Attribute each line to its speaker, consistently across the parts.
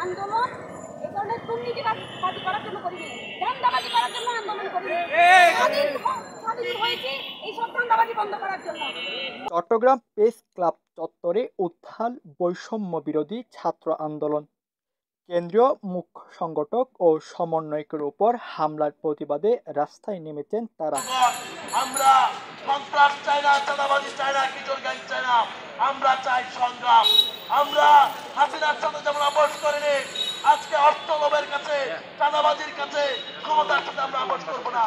Speaker 1: আন্দোলন এই ধরনের দুর্নীতিবাজি করার জন্য করিনি, ধান্দাবাজি করার জন্য আন্দোলন করিনি। স্বাধীন হয়েছে এই সব ধান্দাবাজি বন্ধ করার জন্য।
Speaker 2: চট্টগ্রাম প্রেস ক্লাব চত্বরে উত্থাল বৈষম্য বিরোধী ছাত্র আন্দোলন। কেন্দ্রীয় মুখ্য সংগঠক ও সমন্বয়কের উপর হামলার প্রতিবাদে রাস্তায় নেমেছেন তারা।
Speaker 3: আমরা সন্ত্রাস চাই না, চাঁদাবাজি চাই না, কিশোর গ্যাং চাই না, আমরা চাই সংগ্রাম। আমরা হাসিনার সাথে যেমন আপোষ করিনি, আজকে অর্থ লোভের কাছে, চাঁদাবাজির কাছে, ক্ষমতার সাথে আমরা আপোষ করবো না।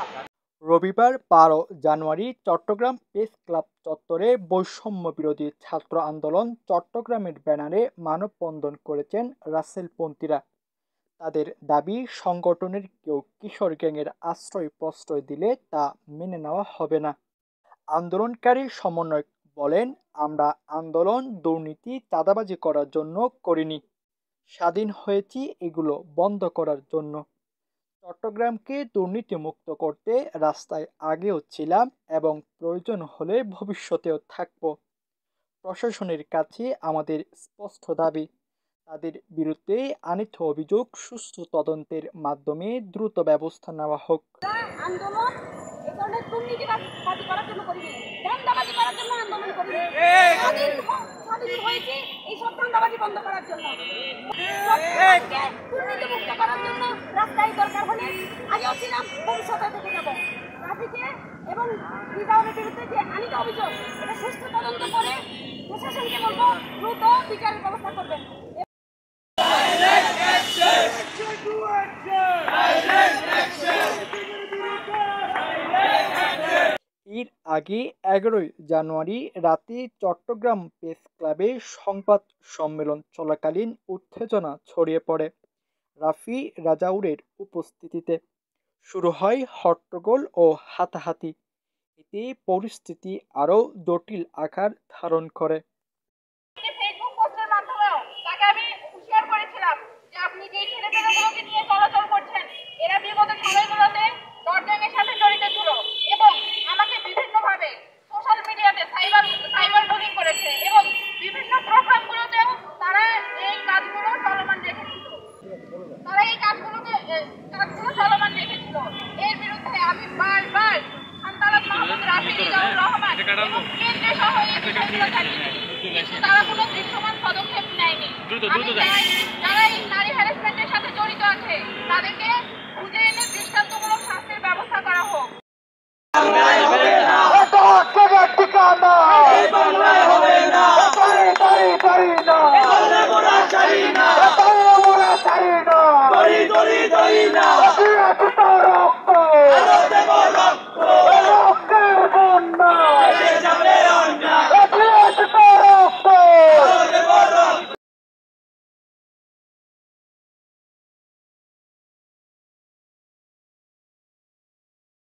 Speaker 2: রবিবার 12 জানুয়ারি চট্টগ্রাম প্রেস ক্লাব চত্বরে বৈষম্য বিরোধী ছাত্র আন্দোলন চট্টগ্রামের ব্যানারে মানববন্ধন করেছেন রাসেলপন্থীরা। তাদের দাবি, সংগঠনের কেউ কিশোর গ্যাংয়ের আশ্রয় প্রশ্রয় দিলে তা মেনে নেওয়া হবে না। আন্দোলনকারী সমন্বয়ক বলেন, আমরা আন্দোলন দুর্নীতি চাঁদাবাজি করার জন্য করিনি, স্বাধীন হয়েছি এগুলো বন্ধ করার জন্য। চট্টগ্রামকে দুর্নীতিমুক্ত করতে রাস্তায় আগেও ছিলাম এবং প্রয়োজন হলে ভবিষ্যতেও থাকব। প্রশাসনের কাছে আমাদের স্পষ্ট দাবি, তাদের বিরুদ্ধে আনিত অভিযোগ সুষ্ঠু তদন্তের মাধ্যমে দ্রুত ব্যবস্থা নেওয়া হোক।
Speaker 1: আন্দোলন এই ধরনের দুর্নীতিবাজি করার জন্য করিনি, ধান্দাবাজি করার জন্য আন্দোলন করিনি। স্বাধীন হয়েছে এই সব ধান্দাবাজি বন্ধ করার জন্য, দুর্নীতিমুক্ত করার জন্য। রাস্তায় দরকার হলে আগেও ছিলাম, ভবিষ্যতে থেকে যাব। ট্রাফিকে এবং রিজার্ভের বিরুদ্ধে যে আনিত অভিযোগ, এটা সুষ্ঠু তদন্ত করে প্রশাসনকে বলবো দ্রুত বিচারের ব্যবস্থা করবেন।
Speaker 2: এর আগে 11 জানুয়ারি রাতে চট্টগ্রাম প্রেস ক্লাবে সংবাদ সম্মেলন চলাকালীন উত্তেজনা ছড়িয়ে পড়ে রাফি রাজাউরের উপস্থিতিতে। শুরু হয় হট্টগোল ও হাতাহাতি। এতে পরিস্থিতি আরও জটিল আকার ধারণ করে।
Speaker 1: ফেসবুক পোস্টের মাধ্যমেও তাকে আমি হুঁশিয়ার করেছিলাম যে আপনি যে ছেলেপেলেগুলোকে নিয়ে চলাচল করছেন, এরা বিগত সময়গুলোতে দরজঙ্গের সাথে জড়িত ছিল এবং আমাকে বিভিন্নভাবে সোশ্যাল মিডিয়াতে সাইবার বুলিং করেছে এবং বিভিন্ন প্রোগ্রামগুলোতেও তারা এই কাজগুলো চলমান রেখেছিল। এর বিরুদ্ধে আমি বারবার আদালত মাহমুদ রাফি রিজাউর রহমান এবং কেন্দ্রীয় সহ এই বিষয়গুলো জানিয়েছি, কিন্তু তারা কোনো দৃশ্যমান পদক্ষেপ নেয়নি। যারা এই নারী হ্যারাসমেন্টের সাথে জড়িত আছে তাদেরকে